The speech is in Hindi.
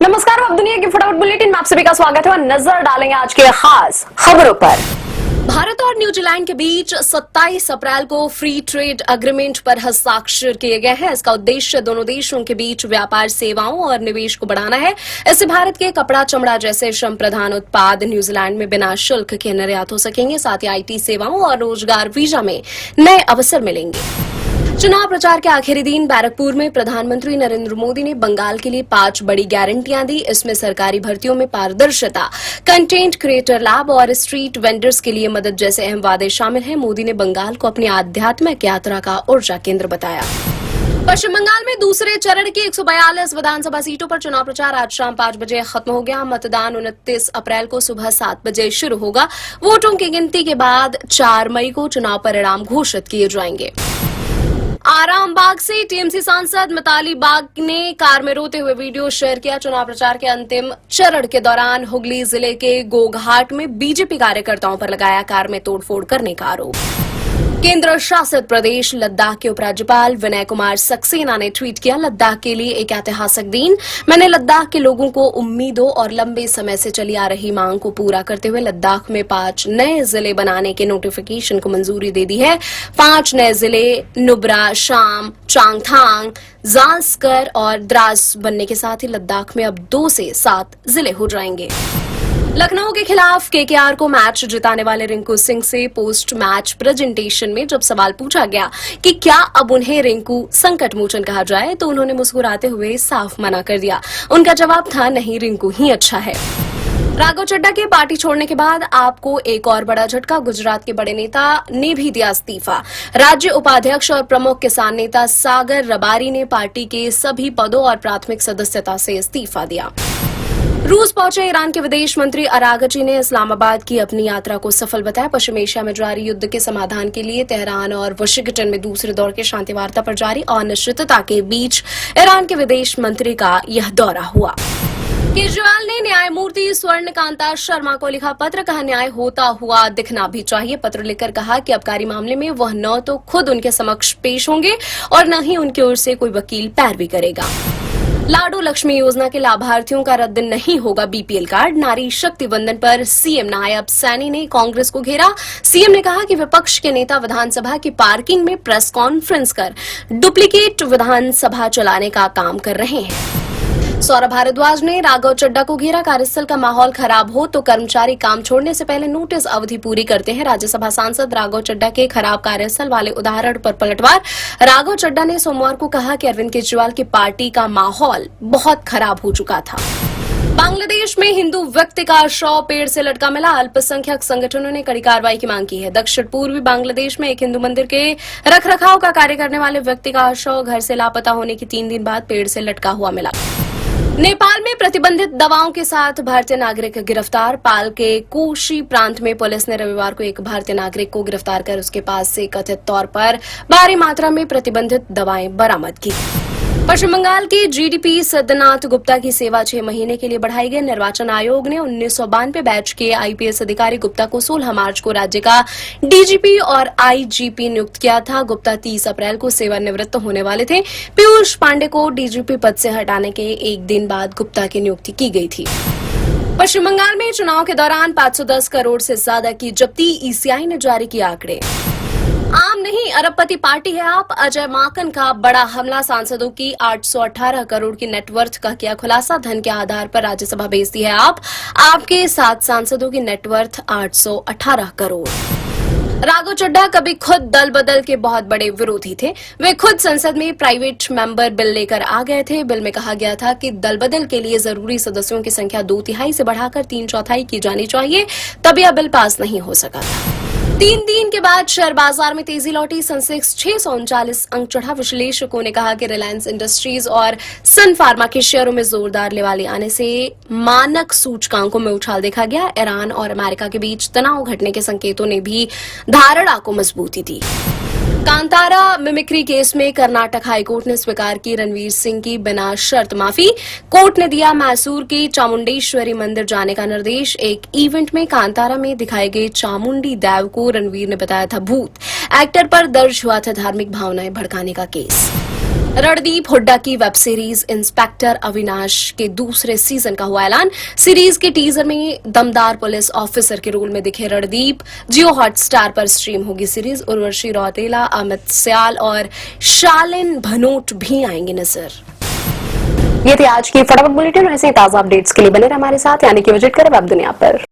नमस्कार, अब दुनिया की फटाफट बुलेटिन में आप सभी का स्वागत है और नजर डालेंगे आज के खास खबरों पर। भारत और न्यूजीलैंड के बीच 27 अप्रैल को फ्री ट्रेड एग्रीमेंट पर हस्ताक्षर किए गए हैं। इसका उद्देश्य दोनों देशों के बीच व्यापार, सेवाओं और निवेश को बढ़ाना है। इससे भारत के कपड़ा, चमड़ा जैसे श्रम प्रधान उत्पाद न्यूजीलैंड में बिना शुल्क के निर्यात हो सकेंगे। साथ ही आईटी सेवाओं और रोजगार वीजा में नए अवसर मिलेंगे। चुनाव प्रचार के आखिरी दिन बैरकपुर में प्रधानमंत्री नरेंद्र मोदी ने बंगाल के लिए 5 बड़ी गारंटियां दी। इसमें सरकारी भर्तियों में पारदर्शिता, कंटेंट क्रिएटर लाभ और स्ट्रीट वेंडर्स के लिए मदद जैसे अहम वादे शामिल हैं। मोदी ने बंगाल को अपनी आध्यात्मिक यात्रा का ऊर्जा केंद्र बताया। पश्चिम बंगाल में दूसरे चरण की 142 विधानसभा सीटों पर चुनाव प्रचार आज शाम 5 बजे खत्म हो गया। मतदान 29 अप्रैल को सुबह 7 बजे शुरू होगा। वोटों की गिनती के बाद 4 मई को चुनाव परिणाम घोषित किए जाएंगे। आरामबाग से टीएमसी सांसद मिताली बाग ने कार में रोते हुए वीडियो शेयर किया। चुनाव प्रचार के अंतिम चरण के दौरान हुगली जिले के गोघाट में बीजेपी कार्यकर्ताओं पर लगाया कार में तोड़फोड़ करने का आरोप। केंद्र शासित प्रदेश लद्दाख के उपराज्यपाल विनय कुमार सक्सेना ने ट्वीट किया, लद्दाख के लिए एक ऐतिहासिक दिन। मैंने लद्दाख के लोगों को उम्मीदों और लंबे समय से चली आ रही मांग को पूरा करते हुए लद्दाख में 5 नए जिले बनाने के नोटिफिकेशन को मंजूरी दे दी है। 5 नए जिले नुब्रा, शाम, चांगथांग, जांस्कर और द्रास बनने के साथ ही लद्दाख में अब 2 से 7 जिले हो जाएंगे। लखनऊ के खिलाफ केकेआर को मैच जिताने वाले रिंकू सिंह से पोस्ट मैच प्रेजेंटेशन में जब सवाल पूछा गया कि क्या अब उन्हें रिंकू संकट मोचन कहा जाए, तो उन्होंने मुस्कुराते हुए साफ मना कर दिया। उनका जवाब था, नहीं, रिंकू ही अच्छा है। राघव चड्ढा के पार्टी छोड़ने के बाद आपको एक और बड़ा झटका। गुजरात के बड़े नेता ने भी दिया इस्तीफा। राज्य उपाध्यक्ष और प्रमुख किसान नेता सागर रबारी ने पार्टी के सभी पदों और प्राथमिक सदस्यता से इस्तीफा दिया। रूस पहुंचे ईरान के विदेश मंत्री अरागची ने इस्लामाबाद की अपनी यात्रा को सफल बताया। पश्चिम एशिया में जारी युद्ध के समाधान के लिए तेहरान और वाशिंगटन में दूसरे दौर के शांति वार्ता पर जारी अनिश्चितता के बीच ईरान के विदेश मंत्री का यह दौरा हुआ। केजरीवाल ने न्यायमूर्ति स्वर्णकांता शर्मा को लिखा पत्र, कहा न्याय होता हुआ दिखना भी चाहिए। पत्र लिखकर कहा कि आबकारी मामले में वह न तो खुद उनके समक्ष पेश होंगे और न ही उनकी ओर से कोई वकील पैरवी करेगा। लाडू लक्ष्मी योजना के लाभार्थियों का रद्द नहीं होगा बीपीएल कार्ड। नारी शक्ति वंदन पर सीएम नायब सैनी ने कांग्रेस को घेरा। सीएम ने कहा कि विपक्ष के नेता विधानसभा की पार्किंग में प्रेस कॉन्फ्रेंस कर डुप्लीकेट विधानसभा चलाने का काम कर रहे हैं। सौरभ भारद्वाज ने राघव चड्ढा को घेरा। कार्यस्थल का माहौल खराब हो तो कर्मचारी काम छोड़ने से पहले नोटिस अवधि पूरी करते हैं। राज्यसभा सांसद राघव चड्ढा के खराब कार्यस्थल वाले उदाहरण पर पलटवार। राघव चड्ढा ने सोमवार को कहा कि अरविंद केजरीवाल की पार्टी का माहौल बहुत खराब हो चुका था। बांग्लादेश में हिंदू व्यक्ति का शव पेड़ से लटका मिला। अल्पसंख्यक संगठनों ने कड़ी कार्रवाई की मांग की है। दक्षिण पूर्वी बांग्लादेश में एक हिंदू मंदिर के रखरखाव का कार्य करने वाले व्यक्ति का शव घर से लापता होने के 3 दिन बाद पेड़ से लटका हुआ मिला। नेपाल में प्रतिबंधित दवाओं के साथ भारतीय नागरिक गिरफ्तार। पाल के कोशी प्रांत में पुलिस ने रविवार को एक भारतीय नागरिक को गिरफ्तार कर उसके पास से कथित तौर पर भारी मात्रा में प्रतिबंधित दवाएं बरामद की। पश्चिम बंगाल के जीडीपी सिद्धनाथ गुप्ता की सेवा 6 महीने के लिए बढ़ाई गई। निर्वाचन आयोग ने 1992 बैच के आईपीएस अधिकारी गुप्ता को 16 मार्च को राज्य का डीजीपी और आईजीपी नियुक्त किया था। गुप्ता 30 अप्रैल को सेवानिवृत्त होने वाले थे। पीयूष पांडे को डीजीपी पद से हटाने के एक दिन बाद गुप्ता की नियुक्ति की गई थी। पश्चिम बंगाल में चुनाव के दौरान 510 करोड़ से ज्यादा की जब्ती। ईसीआई ने जारी किए आंकड़े। आम नहीं, अरबपति पार्टी है आप। अजय माकन का बड़ा हमला। सांसदों की 818 करोड़ की नेटवर्थ का किया खुलासा। धन के आधार पर राज्यसभा भेजती है आप। आपके 7 सांसदों की नेटवर्थ 818 करोड़। राघव चड्ढा कभी खुद दल बदल के बहुत बड़े विरोधी थे। वे खुद संसद में प्राइवेट मेंबर बिल लेकर आ गए थे। बिल में कहा गया था कि दल बदल के लिए जरूरी सदस्यों की संख्या 2/3 से बढ़ाकर 3/4 की जानी चाहिए, तब यह बिल पास नहीं हो सका था। 3 दिन के बाद शेयर बाजार में तेजी लौटी। सेंसेक्स 639 अंक चढ़ा। विश्लेषकों ने कहा कि रिलायंस इंडस्ट्रीज और सन फार्मा के शेयरों में जोरदार लिवाली आने से मानक सूचकांकों में उछाल देखा गया। ईरान और अमेरिका के बीच तनाव घटने के संकेतों ने भी धारणा को मजबूती दी। कांतारा मिमिक्री केस में कर्नाटक हाईकोर्ट ने स्वीकार की रणवीर सिंह की बिना शर्त माफी। कोर्ट ने दिया मैसूर के चामुंडेश्वरी मंदिर जाने का निर्देश। एक इवेंट में कांतारा में दिखाए गए चामुंडी देव को रणवीर ने बताया था भूत। एक्टर पर दर्ज हुआ था धार्मिक भावनाएं भड़काने का केस। रणदीप हुड्डा की वेब सीरीज इंस्पेक्टर अविनाश के दूसरे सीजन का हुआ ऐलान। सीरीज के टीजर में दमदार पुलिस ऑफिसर के रोल में दिखे रणदीप। जियो हॉटस्टार पर स्ट्रीम होगी सीरीज। उर्वशी रौतेला, अमित सियाल और शालिन भनोट भी आएंगे नजर। ये थी आज की फटाफट बुलेटिन। ऐसे ही ताजा अपडेट्स के लिए बने रहे हमारे साथ, यानी कि विजिट करें वेब दुनिया पर।